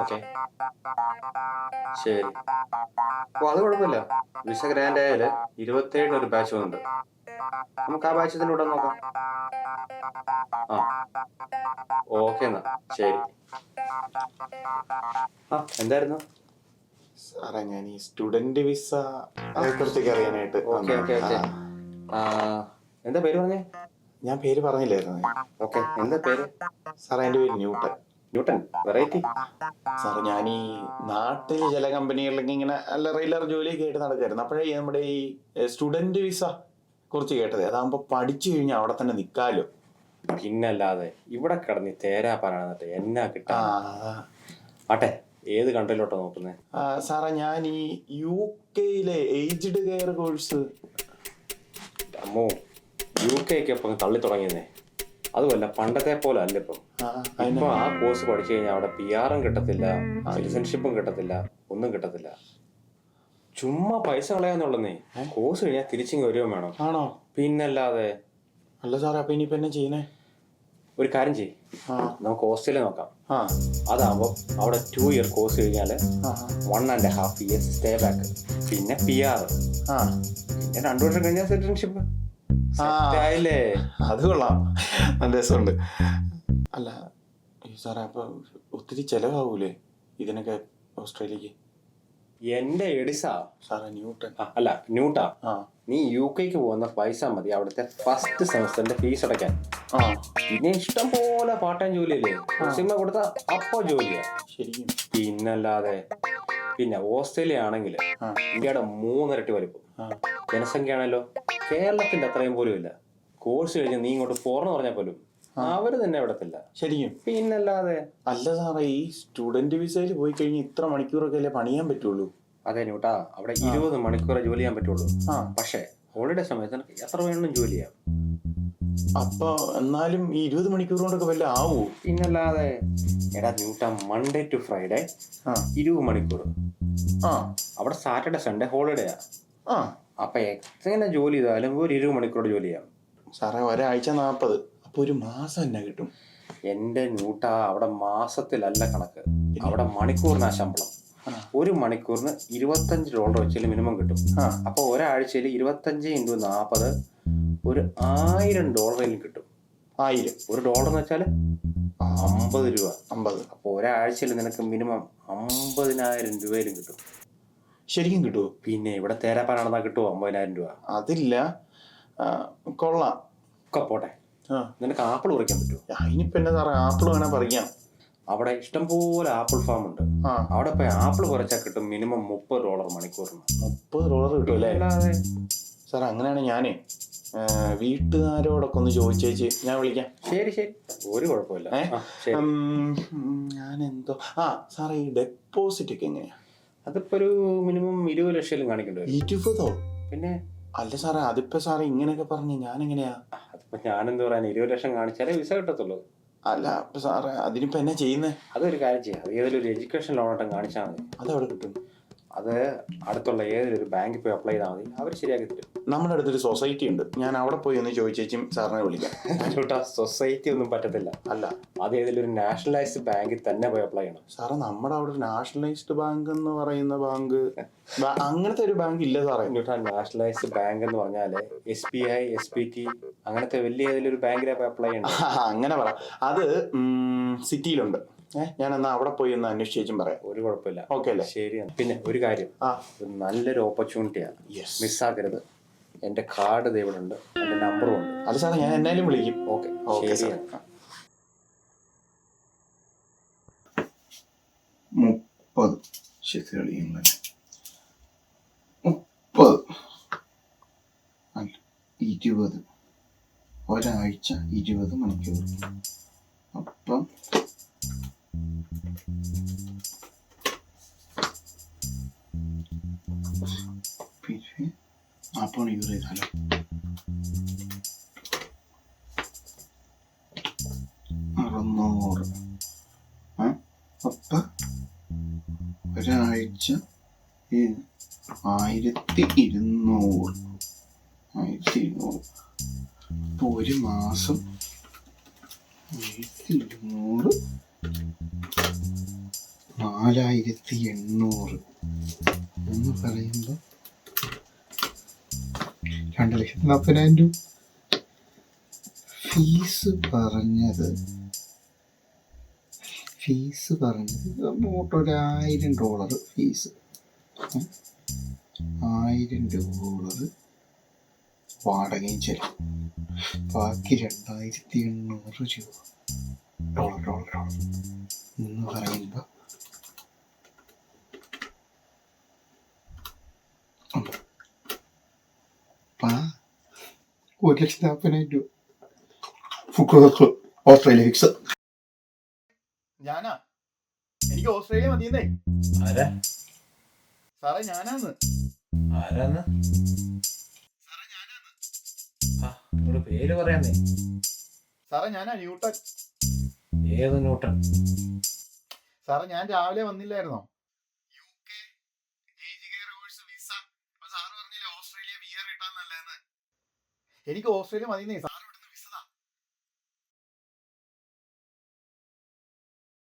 Okay, ശരി. അപ്പോൾ അത് കുഴപ്പമില്ല. വിസ ഗ്രാൻഡ് ആയാൽ 27 ഒരു ബാച്ച് വന്നുണ്ട്. നമുക്ക് ആ ബാച്ച് തന്നെ ഇവിടെ നോക്കാം. ആ, ഓക്കെ എന്നാ, ശരി. എന്തായിരുന്നു സാറേ? ഞാൻ ഈ സ്റ്റുഡന്റ് വിസ കുറിച്ചൊക്കെ അറിയാനായിട്ട്. Okay okay okay. എന്താ പേര് പറഞ്ഞേ? ഞാൻ പേര് പറഞ്ഞില്ലായിരുന്നു. ഓക്കെ, എന്താ പേര്? സാറേ എൻ്റെ പേര് ന്യൂട്ടൻ. Newton, variety. സാറേ ഞാൻ ഈ നാട്ടിൽ ചില കമ്പനികളിലൊക്കെ ഇങ്ങനെ റെഗുലർ ജോലിയൊക്കെ ആയിട്ട് നടക്കായിരുന്നു. അപ്പോഴേ നമ്മുടെ ഈ സ്റ്റുഡന്റ് വിസ കുറിച്ച് കേട്ടത്. അതാകുമ്പോൾ പഠിച്ചു കഴിഞ്ഞാൽ അവിടെ തന്നെ നിൽക്കാലോ. പിന്നല്ലാതെ ഇവിടെ കിടന്ന് തേരാപ്പാനാണെന്നിട്ട് എന്നാ കിട്ടാ. ആട്ടെ, ഏത് കൺട്രിയിലോട്ടാ നോക്കുന്നത്? സാറേ ഞാൻ ഈ UK ഏജ്ഡ് കെയർ കോഴ്സ്. അമ്മോ, UK ഇപ്പം തള്ളി തുടങ്ങിയെന്നേ. അതുമല്ല, പണ്ടത്തെ പോലെ അല്ല ഇപ്പം. ഇപ്പൊ ആ കോഴ്സ് പഠിച്ചു കഴിഞ്ഞാൽ അവിടെ PR-ഉം കിട്ടത്തില്ല, സിറ്റിസൺഷിപ്പും കിട്ടത്തില്ല, ഒന്നും കിട്ടത്തില്ല. ചുമ്മാ പൈസ കളയാന്നുള്ളന്നേ. കോഴ്സ് കഴിഞ്ഞാൽ തിരിച്ചിങ്ങ് വരുകയും വേണം. ആണോ? പിന്നല്ലാതെ. അല്ല സാറേ, അപ്പൊ ഇനിയിപ്പോ എന്നാ ചെയ്യുന്നേ? ഒരു കാര്യം ചെയ്യ്, നമുക്ക് ഓസ്ട്രേലിയ നോക്കാം. അതാകുമ്പോ അവിടെ 2 ഇയർ കോഴ്സ് കഴിഞ്ഞാല് 1.5 years സ്റ്റേ ബാക്ക്, പിന്നെ PR, പിന്നെ 2 വർഷം കഴിഞ്ഞാൽ സിറ്റിസൺഷിപ്പ്. ആയില്ലേ? അത് കൊള്ളാം, നല്ല രസമുണ്ട്. അല്ല സാറേ, അപ്പൊ ഒത്തിരി ചെലവാകൂലേ ഇതിനൊക്കെ ഓസ്ട്രേലിയക്ക്? എന്റെ എഡിസാ സാറേ ന്യൂട്ടൻ. അല്ല ന്യൂട്ടാ, നീ UK പോകുന്ന പൈസ മതി അവിടുത്തെ ഫസ്റ്റ് സെമസ്റ്ററിന്റെ ഫീസ് അടയ്ക്കാൻ. പിന്നെ ഇഷ്ടം പോലെ പാർട്ട് ടൈം ജോലിയല്ലേ, സിനിമ കൊടുത്ത അപ്പൊ ജോലിയാ. ശരിക്കും? പിന്നല്ലാതെ. പിന്നെ ഓസ്ട്രേലിയ ആണെങ്കിൽ ഇന്ത്യയുടെ 3 ഇരട്ടി വലിപ്പം. ജനസംഖ്യ ആണല്ലോ കേരളത്തിന്റെ അത്രയും പോലും ഇല്ല. കോഴ്സ് കഴിഞ്ഞ് നീ ഇങ്ങോട്ട് പോർന്ന് പറഞ്ഞാൽ പോലും അവര് തന്നെ വിടത്തില്ല. ശരിക്കും? പിന്നല്ലാതെ. അല്ല സാറേ, ഈ സ്റ്റുഡന്റ് വിസയിൽ പോയി കഴിഞ്ഞാൽ ഇത്ര മണിക്കൂറൊക്കെ അല്ലേ പണിയാൻ പറ്റുള്ളൂ? അതെ ന്യൂട്ടാ, അവിടെ 20 മണിക്കൂറേ ജോലി ചെയ്യാൻ പറ്റുള്ളൂ. പക്ഷെ ഹോളിഡേ സമയത്ത് എത്ര വേണം ജോലി ചെയ്യാം. അപ്പൊ എന്നാലും ഈ 20 മണിക്കൂർ കൊണ്ടൊക്കെ വല്ല ആവൂ? പിന്നല്ലാതെ. എടാ ന്യൂട്ടാ, മൺഡേ ടു ഫ്രൈഡേ 20 മണിക്കൂർ. അവിടെ സാറ്റർഡേ സൺഡേ ഹോളിഡേയാ. അപ്പൊ എങ്ങനെ ജോലി ചെയ്താലും ഒരു 20 മണിക്കൂർ ജോലി ചെയ്യാം. സാറേ ഒരാഴ്ച 40, അപ്പൊ ഒരു മാസം തന്നെ കിട്ടും. എന്റെ ന്യൂട്ടാ, അവിടെ മാസത്തിലല്ല കണക്ക്, അവിടെ മണിക്കൂറിനാ ശമ്പളം. ഒരു മണിക്കൂറിന് $25 വെച്ചാൽ മിനിമം കിട്ടും. അപ്പൊ ഒരാഴ്ചയിൽ 25 × 40 ഒരു $1000 കിട്ടും. 1000? ഒരു ഡോളർ എന്ന് വെച്ചാല് 50 രൂപ. 50. അപ്പൊ ഒരാഴ്ചയിൽ നിനക്ക് മിനിമം 50,000 രൂപയിലും കിട്ടും. ശരിക്കും കിട്ടുമോ? പിന്നെ ഇവിടെ തേരാപ്പാനാണെന്നാ കിട്ടുമോ 50,000 രൂപ? അതില്ല. കൊള്ളാം. ഒക്കെ പോട്ടെ, നിനക്ക് ആപ്പിൾ പറിക്കാൻ പറ്റുമോ? അതിനിപ്പോ എന്നാ സാറേ, ആപ്പിൾ വേണേ പറിക്കാം. അവിടെ ഇഷ്ടംപോലെ ആപ്പിൾ ഫാം ഉണ്ട്. അവിടെ പോയി ആപ്പിൾ പറിച്ചാൽ കിട്ടും മിനിമം $30 മണിക്കൂറിന്. $30 കിട്ടും അല്ലേ? സാർ അങ്ങനെയാണ് ഞാനേ വീട്ടുകാരോടൊക്കെ ഒന്ന് ചോദിച്ചേച്ച് ഞാൻ വിളിക്കാം. ശരി ശരി, ഒരു കുഴപ്പമില്ല. ഞാനെന്തോ സാറേ, ഈ ഡെപ്പോസിറ്റ് ഒക്കെ എങ്ങനെയാ? അതിപ്പോ ഒരു മിനിമം 20 ലക്ഷം കാണിക്കേണ്ടി വരും. 20? പിന്നെ അല്ല സാറേ, അതിപ്പോ സാറേ ഇങ്ങനെയൊക്കെ പറഞ്ഞ് ഞാൻ എങ്ങനെയാ? അതിപ്പോ ഞാനെന്ത് പറയാൻ, 20 ലക്ഷം കാണിച്ചാലേ വിസ കിട്ടത്തുള്ളൂ. അല്ല സാറേ, അതിനിപ്പോ എന്നാ ചെയ്യുന്നേ? അതൊരു കാര്യം ചെയ്യാം, അത് ഏതൊരു എഡ്യൂക്കേഷൻ ലോണായിട്ടും കാണിച്ചാൽ മതി. അതെവിടെ കിട്ടും? അത് അടുത്തുള്ള ഏതൊരു ബാങ്കിൽ പോയി അപ്ലൈ ചെയ്താൽ മതി, അവർ ശരിയാക്കി തരും. നമ്മുടെ അടുത്തൊരു സൊസൈറ്റി ഉണ്ട്, ഞാൻ അവിടെ പോയി ഒന്ന് ചോദിച്ചേച്ചും സാറിനെ വിളിക്കാം. സൊസൈറ്റി ഒന്നും പറ്റത്തില്ല. അല്ല, അത് ഏതൊരു നാഷണലൈസ്ഡ് ബാങ്കിൽ തന്നെ പോയി അപ്ലൈ ചെയ്യണം. സാറേ നമ്മുടെ അവിടെ നാഷണലൈസ്ഡ് ബാങ്ക് എന്ന് പറയുന്ന ബാങ്ക്, അങ്ങനത്തെ ഒരു ബാങ്ക് ഇല്ല സാറേ. നാഷണലൈസ്ഡ് ബാങ്ക് എന്ന് പറഞ്ഞാല് SBI, SPT അങ്ങനത്തെ വലിയ ഏതൊരു ബാങ്കിലെ പോയി അപ്ലൈ ചെയ്യണം. അങ്ങനെ പറ. അത് സിറ്റിയിലുണ്ട്. ഞാൻ എന്നാ അവിടെ പോയി ഒന്ന് അന്വേഷിച്ചും പറയാം. ഒരു കുഴപ്പമില്ല. ഓക്കെ അല്ലേ? ശരിയാണ്. പിന്നെ ഒരു കാര്യം, നല്ലൊരു ഓപ്പർച്യൂണിറ്റിയാണ്, മിസ്സാക്കരുത്. എന്റെ കാർഡ് ഇവിടെ ഉണ്ട്, എന്റെ നമ്പറും ഉണ്ട്. അത് സാറേ ഞാൻ എന്നാലും വിളിക്കും. ഓക്കെ, ശരിയാണ്. 30 ശരി, 30 20 ഒരാഴ്ച 20 മണിക്കൂർ. അപ്പം പിന്നെ 40 മണിക്കൂർ ചെയ്താലോ? അപ്പൊ ഒരാഴ്ച 1200. 1200. ഇപ്പോൾ ഒരു മാസം 1200, 4800 എന്ന് പറയുമ്പോൾ 2,40,000 രൂപ. ഫീസ് പറഞ്ഞത് അങ്ങോട്ട് $1,000 ഫീസ്, $1,000 വാടകയും ചെല്ലും. ബാക്കി 2,800 രൂപ ഡോളർ എന്ന് പറയുമ്പോൾ 1,40,000 രൂപ. Phu Quoc Australia fix. ഞാനാ, എനിക്ക് ഓസ്ട്രേലിയ മതിയെന്നേ. ആരാ സാറേ ഞാനാന്ന്. ആരാന്ന് നിങ്ങളുടെ പേര് പറയാന്നേ. സാറേ ഞാനാ, ന്യൂട്ടൺ. ഏത് ന്യൂട്ടൺ? സാറേ ഞാൻ രാവിലെ വന്നില്ലായിരുന്നോ? എനിക്ക് ഓസ്ട്രേലിയ മതിയെന്നേ.